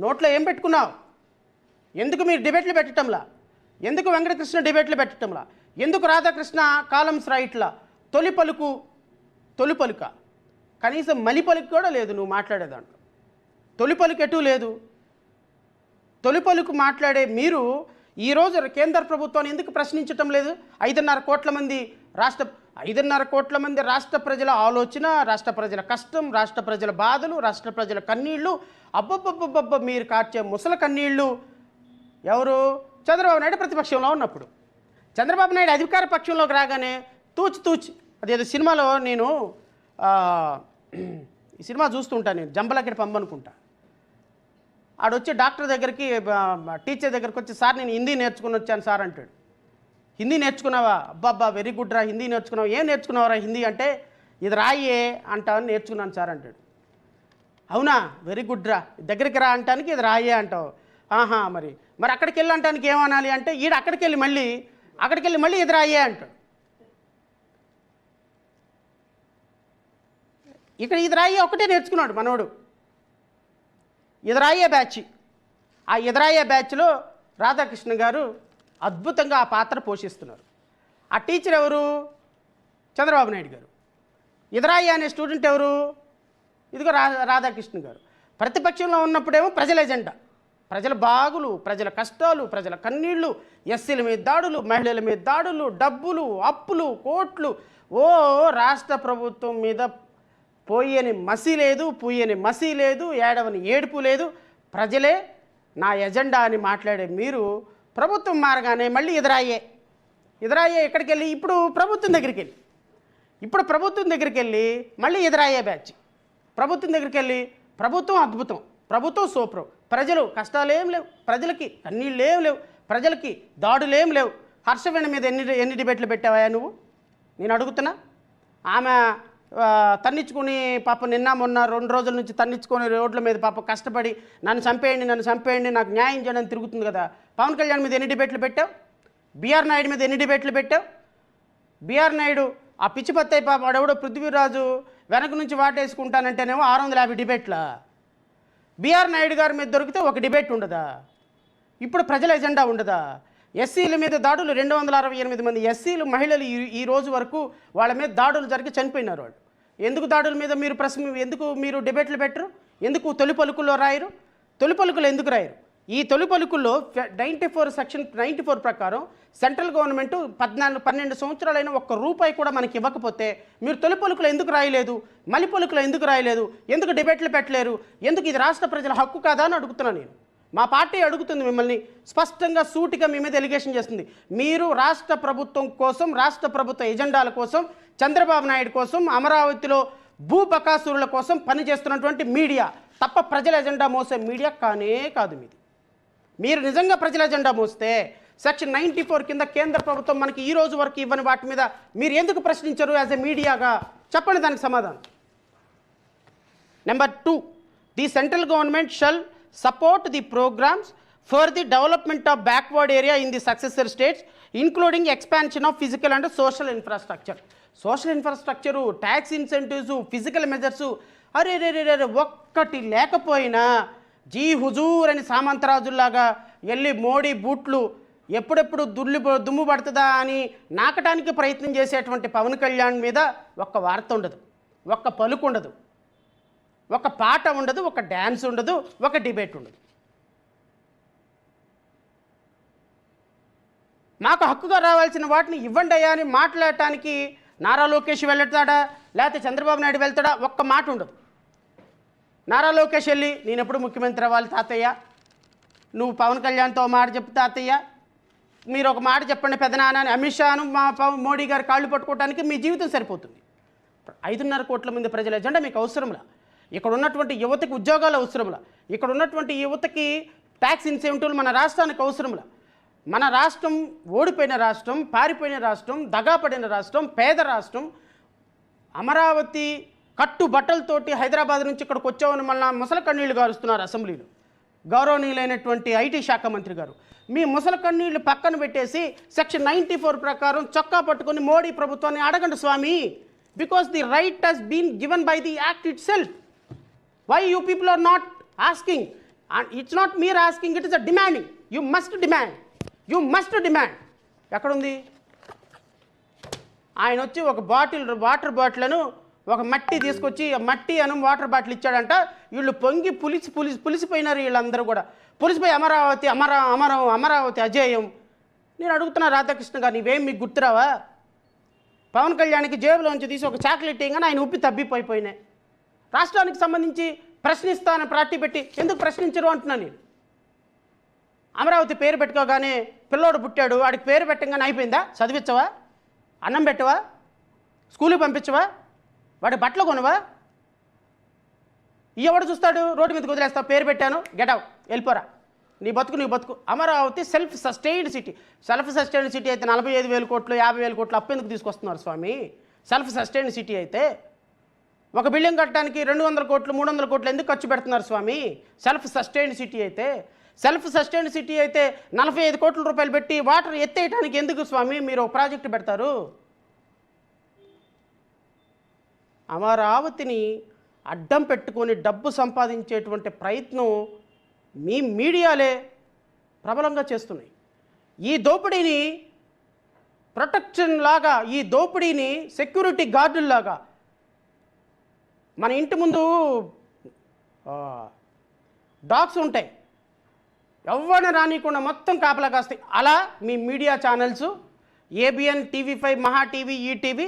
నోట్లో ఏం పెట్టుకున్నావు? ఎందుకు మీరు డిబేట్లు పెట్టడంలా? ఎందుకు వెంకటకృష్ణ డిబేట్లు పెట్టడంలా? ఎందుకు రాధాకృష్ణ కాలమ్స్ రైట్లా? తొలి పలుక కనీసం మలి పలుకు కూడా లేదు నువ్వు మాట్లాడేదాంట్లో. తొలి పలుకు ఎటూ లేదు. తొలి పలుకు మాట్లాడే మీరు ఈరోజు కేంద్ర ప్రభుత్వాన్ని ఎందుకు ప్రశ్నించటం లేదు? 5.5 కోట్ల మంది రాష్ట్ర ప్రజల ఆలోచన, రాష్ట్ర ప్రజల కష్టం, రాష్ట్ర ప్రజల బాధలు, రాష్ట్ర ప్రజల కన్నీళ్లు, అబ్బబ్బబ్బబ్బబ్బ మీరు కార్చే ముసల కన్నీళ్లు ఎవరు? చంద్రబాబు నాయుడు ప్రతిపక్షంలో ఉన్నప్పుడు. చంద్రబాబు నాయుడు అధికార పక్షంలోకి రాగానే తూచి అదేదో సినిమాలో నేను ఈ సినిమా చూస్తుంటాను, నేను జంబలకి పంపనుకుంటా. ఆడొచ్చి డాక్టర్ దగ్గరికి టీచర్ దగ్గరికి వచ్చి, సార్ నేను హిందీ నేర్చుకుని వచ్చాను సార్ అంటాడు. హిందీ నేర్చుకున్నావా? అబ్బాబ్బా వెరీ గుడ్ రా, హిందీ నేర్చుకున్నావు. ఏం నేర్చుకున్నావురా హిందీ అంటే, ఇది రాయే అంటావని నేర్చుకున్నాను సార్ అంటాడు. అవునా, వెరీ గుడ్ రా, దగ్గరికి రా అంటానికి ఇది రాయే అంటావు. ఆహా, మరి అక్కడికి వెళ్ళి అంటానికి ఏమనాలి అంటే, అక్కడికి వెళ్ళి మళ్ళీ ఇది రాయే అంటాడు. ఇక్కడ ఇది రాయే ఒకటే నేర్చుకున్నాడు మనోడు. ఎదురాయే బ్యాచ్. ఆ ఎదురాయే బ్యాచ్లో రాధాకృష్ణ గారు అద్భుతంగా ఆ పాత్ర పోషిస్తున్నారు. ఆ టీచర్ ఎవరు? చంద్రబాబు నాయుడు గారు. ఎదురాయే అనే స్టూడెంట్ ఎవరు? ఇదిగో రాధాకృష్ణ గారు. ప్రతిపక్షంలో ఉన్నప్పుడేమో ప్రజల ఎజెండా, ప్రజల బాగులు, ప్రజల కష్టాలు, ప్రజల కన్నీళ్లు, ఎస్సీల మీద దాడులు, మహిళల మీద దాడులు, డబ్బులు, అప్పులు, కోట్లు. రాష్ట్ర ప్రభుత్వం మీద పోయని మసి లేదు, ఏడవని ఏడుపు లేదు. ప్రజలే నా ఎజెండా అని మాట్లాడే మీరు ప్రభుత్వం మారగానే మళ్ళీ ఎదురాయే ఎక్కడికి వెళ్ళి ఇప్పుడు ప్రభుత్వం దగ్గరికి వెళ్ళి మళ్ళీ ఎదురాయే బ్యాచ్. ప్రభుత్వం దగ్గరికి వెళ్ళి ప్రభుత్వం అద్భుతం, ప్రభుత్వం సూపర్, ప్రజలు కష్టాలేం లేవు, ప్రజలకి కన్నీళ్ళేం లేవు, ప్రజలకి దాడులేం లేవు. హర్షవేణ మీద ఎన్ని డిబేట్లు పెట్టావా నువ్వు? నేను అడుగుతున్నా. ఆమె తన్నించుకుని పాప నిన్న మొన్న 2 రోజుల నుంచి తన్నించుకొని రోడ్ల మీద పాప కష్టపడి నన్ను చంపేయండి నాకు న్యాయం చేయడానికి తిరుగుతుంది కదా. పవన్ కళ్యాణ్ మీద ఎన్ని డిబేట్లు పెట్టావు? బీఆర్ నాయుడు మీద ఎన్ని డిబేట్లు పెట్టావు? బీఆర్ నాయుడు ఆ పిచ్చిపత్తయ్య పాప వాడెవడో పృథ్వీరాజు వెనక నుంచి వాటేసుకుంటానంటేనేమో 650 డిబేట్లా? బీఆర్ నాయుడు గారి మీద దొరికితే ఒక డిబేట్ ఉండదా? ఇప్పుడు ప్రజల ఎజెండా ఉండదా? ఎస్సీల మీద దాడులు 268 మంది ఎస్సీలు మహిళలు ఈ రోజు వరకు వాళ్ళ మీద దాడులు జరిగి చనిపోయినారు. వాళ్ళు ఎందుకు దాడుల మీద ఎందుకు మీరు డిబేట్లు పెట్టరు? ఎందుకు తొలి పలుకుల్లో రాయరు? తొలి పలుకులు ఎందుకు రాయరు? ఈ తొలి పలుకుల్లో సెక్షన్ 94 ప్రకారం సెంట్రల్ గవర్నమెంట్ 12 సంవత్సరాలైన ₹1 కూడా మనకి ఇవ్వకపోతే మీరు తొలి పలుకులు ఎందుకు రాయలేదు? మలి పలుకులు ఎందుకు రాయలేదు? ఎందుకు డిబేట్లు పెట్టలేరు? ఎందుకు ఇది రాష్ట్ర ప్రజల హక్కు కాదా అని అడుగుతున్నాను నేను. మా పార్టీ అడుగుతుంది మిమ్మల్ని, స్పష్టంగా సూటిగా మీ మీద ఎలిగేషన్ చేస్తుంది. మీరు రాష్ట్ర ప్రభుత్వం కోసం, రాష్ట్ర ప్రభుత్వ ఎజెండాల కోసం, చంద్రబాబు నాయుడు కోసం, అమరావతిలో భూబకాసురుల కోసం పనిచేస్తున్నటువంటి మీడియా తప్ప ప్రజల ఎజెండా మోసే మీడియా కానే కాదు మీది. మీరు నిజంగా ప్రజల ఎజెండా మోస్తే సెక్షన్ 94 కింద కేంద్ర ప్రభుత్వం మనకి ఈ రోజు వరకు ఇవ్వని వాటి మీద మీరు ఎందుకు ప్రశ్నించరు యాజ్ ఎ మీడియాగా? చెప్పండి దానికి సమాధానం. Number 2, the central government shall support the programs for the development of backward area in the successor states, including expansion of physical and social infrastructure. Social infrastructure, tax incentives, physical measures, అరే ఒక్కటి లేకపోయినా G Huzur అని సామంతరాజుల్లాగా వెళ్ళి మోడీ బూట్లు ఎప్పుడెప్పుడు దుమ్ము పడుతుందా అని నాకటానికి ప్రయత్నం చేసేటువంటి పవన్ కళ్యాణ్ మీద ఒక్క వార్త ఉండదు, ఒక్క పలుకు ఉండదు, ఒక పాట ఉండదు, ఒక డ్యాన్స్ ఉండదు, ఒక డిబేట్ ఉండదు. మాకు హక్కుగా రావాల్సిన వాటిని ఇవ్వండి అయ్యా అని మాట్లాడటానికి నారా లోకేష్ వెళ్తాడా లేకపోతే చంద్రబాబు నాయుడు వెళ్తాడా? ఒక్క మాట ఉండదు. నారా లోకేష్ వెళ్ళి నేను ఎప్పుడు ముఖ్యమంత్రి అవ్వాలి తాతయ్య, నువ్వు పవన్ కళ్యాణ్తో మాట చెప్పు తాతయ్య, మీరు ఒక మాట చెప్పండి పెదనాన్న అని అమిత్ షాను మోడీ గారు కాళ్ళు పట్టుకోవడానికి మీ జీవితం సరిపోతుంది. 5.5 కోట్ల మంది ప్రజల ఎజెండా మీకు అవసరంలా. ఇక్కడ ఉన్నటువంటి యువతకి ఉద్యోగాలు అవసరంలా. ఇక్కడ ఉన్నటువంటి యువతకి ట్యాక్స్ ఇన్సెంటివ్లు మన రాష్ట్రానికి అవసరంలా. మన రాష్ట్రం ఓడిపోయిన రాష్ట్రం, పారిపోయిన రాష్ట్రం, దగాపడిన రాష్ట్రం, పేద రాష్ట్రం. అమరావతి కట్టు బట్టలతోటి హైదరాబాద్ నుంచి ఇక్కడికి వచ్చామని మళ్ళీ ముసలి కన్నీళ్లు గారుస్తున్నారు అసెంబ్లీలో గౌరవనీయులైనటువంటి ఐటీ శాఖ మంత్రి గారు. మీ ముసలి కన్నీళ్లు పక్కన పెట్టేసి సెక్షన్ 94 ప్రకారం చొక్కా పట్టుకొని మోడీ ప్రభుత్వాన్ని అడగండి స్వామి. Because the right has been given by the act itself. Why you people are not asking? And it's not mere asking, it is a demanding. You must demand. ఎక్కడుంది? ఆయన వచ్చి ఒక వాటర్ బాటిల్ను ఒక మట్టి తీసుకొచ్చి మట్టి అను వాటర్ బాటిల్ ఇచ్చాడంట. వీళ్ళు పొంగి పులిసిపోయినారు. వీళ్ళందరూ కూడా పులిసిపోయి అమరావతి అజేయం. నేను అడుగుతున్నా రాధాకృష్ణ గారు, నీవేం మీకు గుర్తురావా? పవన్ కళ్యాణ్కి జేబులోంచి తీసి ఒక చాక్లెట్ ఇవ్వగానే ఆయన ఉప్పి తబ్బిపోయినాయి. రాష్ట్రానికి సంబంధించి ప్రశ్నిస్తానని పార్టీ పెట్టి ఎందుకు ప్రశ్నించరు అంటున్నా నేను. అమరావతి పేరు పెట్టుకోగానే పిల్లోడు పుట్టాడు, వాడికి పేరు పెట్టగానే అయిపోయిందా? చదివించవా? అన్నం పెట్టవా? స్కూల్కి పంపించవా? వాడి బట్టలు కొనవా? ఎవడు చూస్తాడు? రోడ్డు మీదకి వదిలేస్తావు, పేరు పెట్టాను, గెట్ అవుట్, వెళ్ళిపోరా, నీ బతుకు. అమరావతి సెల్ఫ్ సస్టైన్డ్ సిటీ అయితే 45,000 కోట్లు 50,000 కోట్లు అప్పు ఎందుకు తీసుకొస్తున్నారు స్వామి? సెల్ఫ్ సస్టైన్డ్ సిటీ అయితే ఒక బిల్డింగ్ కట్టడానికి 200 కోట్లు 300 కోట్లు ఎందుకు ఖర్చు పెడుతున్నారు స్వామి? సెల్ఫ్ సస్టైన్డ్ సిటీ అయితే 45 కోట్ల రూపాయలు పెట్టి వాటర్ ఎత్తేయడానికి ఎందుకు స్వామి మీరు ఒక ప్రాజెక్టు పెడతారు? అమరావతిని అడ్డం పెట్టుకొని డబ్బు సంపాదించేటువంటి ప్రయత్నం మీ మీడియాలే ప్రబలంగా చేస్తున్నాయి. ఈ దోపిడీని ప్రొటెక్షన్ లాగా, ఈ దోపిడీని సెక్యూరిటీ గార్డుల్లాగా మన ఇంటి ముందు డాగ్స్ ఉంటాయి, ఎవరిని రానికుండా మొత్తం కాపలా కాస్తాయి. అలా మీ media channels ABN, TV five, Maha TV, ETV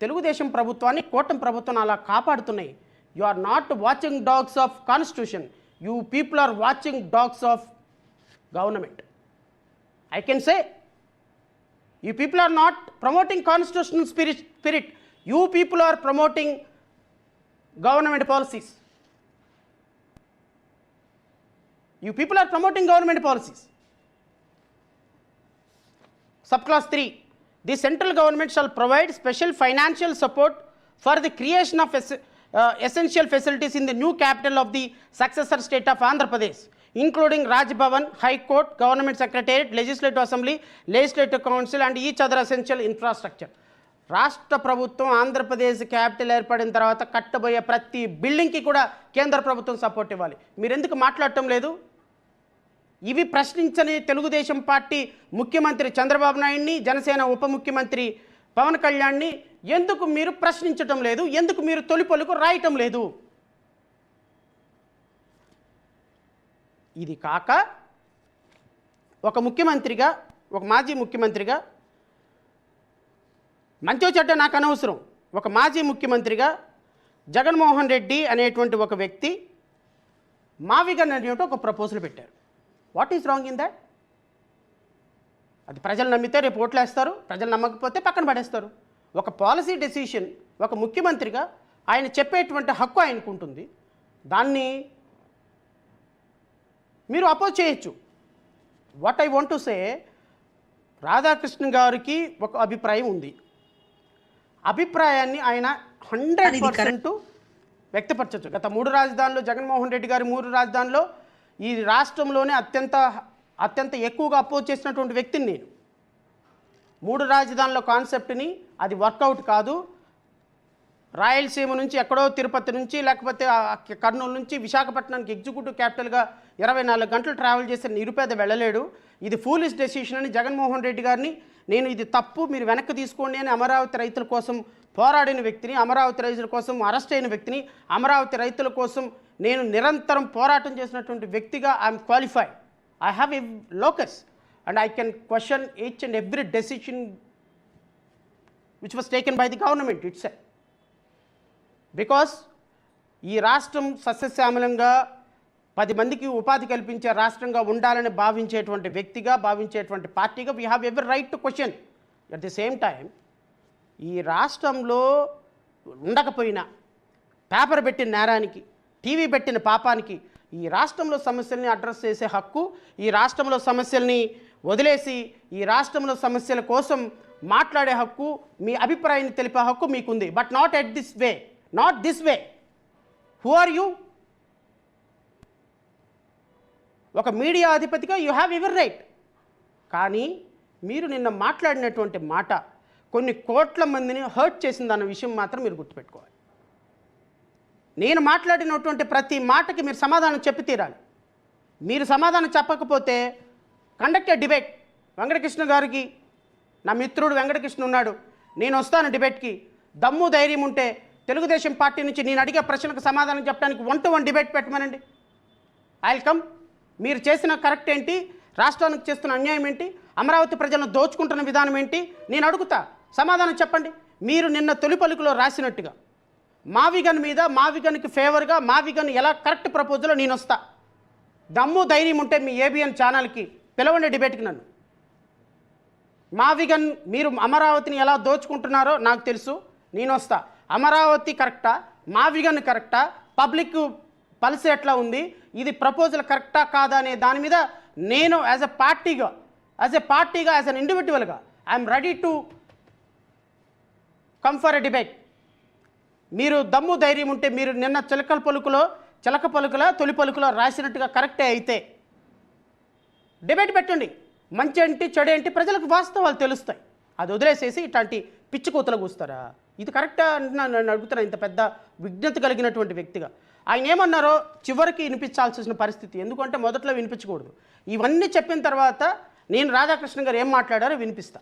Telugu Desam ప్రభుత్వాన్ని, కూటమి ప్రభుత్వాన్ని అలా కాపాడుతున్నాయి. You are not watching dogs of constitution, you people are watching dogs of government. I can say you people are not promoting constitutional spirit, you people are promoting government policies. You people are promoting government policies. Subclass 3, the central government shall provide special financial support for the creation of essential facilities in the new capital of the successor state of Andhra Pradesh, including Raj Bhavan, High Court, Government Secretariat, Legislative Assembly, Legislative Council and each other essential infrastructure. రాష్ట్ర ప్రభుత్వం Andhra Pradesh capital ఏర్పడిన తర్వాత కట్టబోయే ప్రతి బిల్డింగ్కి కూడా కేంద్ర ప్రభుత్వం support ఇవ్వాలి. మీరు ఎందుకు మాట్లాడటం లేదు? ఇవి ప్రశ్నించని తెలుగుదేశం పార్టీ ముఖ్యమంత్రి చంద్రబాబు నాయుడిని, జనసేన ఉప ముఖ్యమంత్రి పవన్ కళ్యాణ్ని ఎందుకు మీరు ప్రశ్నించటం లేదు? ఎందుకు మీరు తొలి పలుకు రాయటం లేదు? ఇది కాక ఒక ముఖ్యమంత్రిగా, ఒక మాజీ ముఖ్యమంత్రిగా, మంచో చెడ్డ నాకు అనవసరం, ఒక మాజీ ముఖ్యమంత్రిగా జగన్మోహన్ రెడ్డి అనేటువంటి ఒక వ్యక్తి మావిగన్ అనేటువంటి ఒక ప్రపోజల్ పెట్టారు. What is wrong in that? అది ప్రజలు నమ్మితే రేపు ఓట్లు వేస్తారు, ప్రజలు నమ్మకపోతే పక్కన పడేస్తారు. ఒక పాలసీ డెసిషన్ ఒక ముఖ్యమంత్రిగా ఆయన చెప్పేటువంటి హక్కు ఆయనకు ఉంటుంది. దాన్ని మీరు అపోజ్ చేయొచ్చు. What I want to say, Radhakrishna గారికి ఒక అభిప్రాయం ఉంది. అభిప్రాయాన్ని ఆయన 100% వ్యక్తపరచచ్చు. గత 3 రాజధానులు జగన్మోహన్ రెడ్డి గారి 3 రాజధానుల్లో ఈ రాష్ట్రంలోనే అత్యంత ఎక్కువగా అపోజ్ చేసినటువంటి వ్యక్తిని నేను. 3 రాజధానుల కాన్సెప్ట్ని అది వర్కౌట్ కాదు. రాయలసీమ నుంచి ఎక్కడో తిరుపతి నుంచి లేకపోతే కర్నూలు నుంచి విశాఖపట్నానికి ఎగ్జిక్యూటివ్ క్యాపిటల్గా 24 గంటలు ట్రావెల్ చేసే నిరుపేద వెళ్ళలేడు. ఇది ఫూలిష్ డెసిషన్ అని జగన్మోహన్ రెడ్డి గారిని నేను ఇది తప్పు, మీరు వెనక్కి తీసుకోండి అని అమరావతి రైతుల కోసం పోరాడిన వ్యక్తిని, అమరావతి రైతుల కోసం అరెస్ట్ అయిన వ్యక్తిని, అమరావతి రైతుల కోసం నేను నిరంతరం పోరాటం చేసినటువంటి వ్యక్తిగా I'm qualified. I have a locus and I can question each and every decision which was taken by the government it's because ఈ రాష్ట్రం సస్యశ్యామలంగా 10 మందికి ఉపాధి కల్పించే రాష్ట్రంగా ఉండాలని భావించేటువంటి వ్యక్తిగా, భావించేటువంటి పార్టీగా we have every right to question. At the same time ఈ రాష్ట్రంలో ఉండకపోయినా పేపర్ పెట్టిన నేరానికి, టీవీ పెట్టిన పాపానికి ఈ రాష్ట్రంలో సమస్యల్ని అడ్రస్ చేసే హక్కు, ఈ రాష్ట్రంలో సమస్యల్ని వదిలేసి ఈ రాష్ట్రంలో సమస్యల కోసం మాట్లాడే హక్కు, మీ అభిప్రాయాన్ని తెలిపే హక్కు మీకుంది. But not at this way, not this way. Who are you? ఒక మీడియా అధిపతిగా యూ హ్యావ్ ఎవర్ రైట్. కానీ మీరు నిన్న మాట్లాడినటువంటి మాట కొన్ని కోట్ల మందిని హర్ట్ చేసిందన్న విషయం మాత్రం మీరు గుర్తుపెట్టుకోవాలి. నేను మాట్లాడినటువంటి ప్రతి మాటకి మీరు సమాధానం చెప్పి తీరాలి. మీరు సమాధానం చెప్పకపోతే కండక్ట్ ఏ డిబేట్. వెంకటకృష్ణ గారికి, నా మిత్రుడు వెంకటకృష్ణ ఉన్నాడు, నేను వస్తాను డిబేట్కి. దమ్ము ధైర్యం ఉంటే తెలుగుదేశం పార్టీ నుంచి నేను అడిగే ప్రశ్నలకు సమాధానం చెప్పడానికి 1-to-1 డిబేట్ పెట్టమనండి. I will come. మీరు చేసిన కరెక్ట్ ఏంటి, రాష్ట్రానికి చేస్తున్న అన్యాయం ఏంటి, అమరావతి ప్రజలను దోచుకుంటున్న విధానం ఏంటి నేను అడుగుతా, సమాధానం చెప్పండి. మీరు నిన్న తొలి పలుకులో రాసినట్టుగా మావిగన్ మీద, మావిగన్కి ఫేవర్గా మావిగన్ ఎలా కరెక్ట్ ప్రపోజలో నేను వస్తా. దమ్ము ధైర్యం ఉంటే మీ ఏబిఎన్ ఛానల్కి పిలవండి డిబేట్కి నన్ను. మావిగన్ మీరు అమరావతిని ఎలా దోచుకుంటున్నారో నాకు తెలుసు, నేను వస్తా. అమరావతి కరెక్టా, మావిగన్ కరెక్టా, పబ్లిక్ పల్స్ ఎట్లా ఉంది, ఇది ప్రపోజల్ కరెక్టా కాదా అనే దాని మీద నేను యాజ్ ఎ పార్టీగా యాజ్ అన్ ఇండివిజువల్గా I'm ready to come for a debate. మీరు దమ్ము ధైర్యం ఉంటే మీరు నిన్న చిలక పలుకుల తొలి పలుకులో రాసినట్టుగా కరెక్టే అయితే డిబేట్ పెట్టండి. మంచి ఏంటి చెడు ఏంటి ప్రజలకు వాస్తవాలు తెలుస్తాయి. అది వదిలేసేసి ఇట్లాంటి పిచ్చి కూతలు కూస్తారా? ఇది కరెక్టా అంటున్నాను, నన్ను అడుగుతున్నా. ఇంత పెద్ద విజ్ఞత కలిగినటువంటి వ్యక్తిగా ఆయన ఏమన్నారో చివరికి వినిపించాల్సిన పరిస్థితి. ఎందుకంటే మొదట్లో వినిపించకూడదు. ఇవన్నీ చెప్పిన తర్వాత నేను రాధాకృష్ణ గారు ఏం మాట్లాడారో వినిపిస్తా.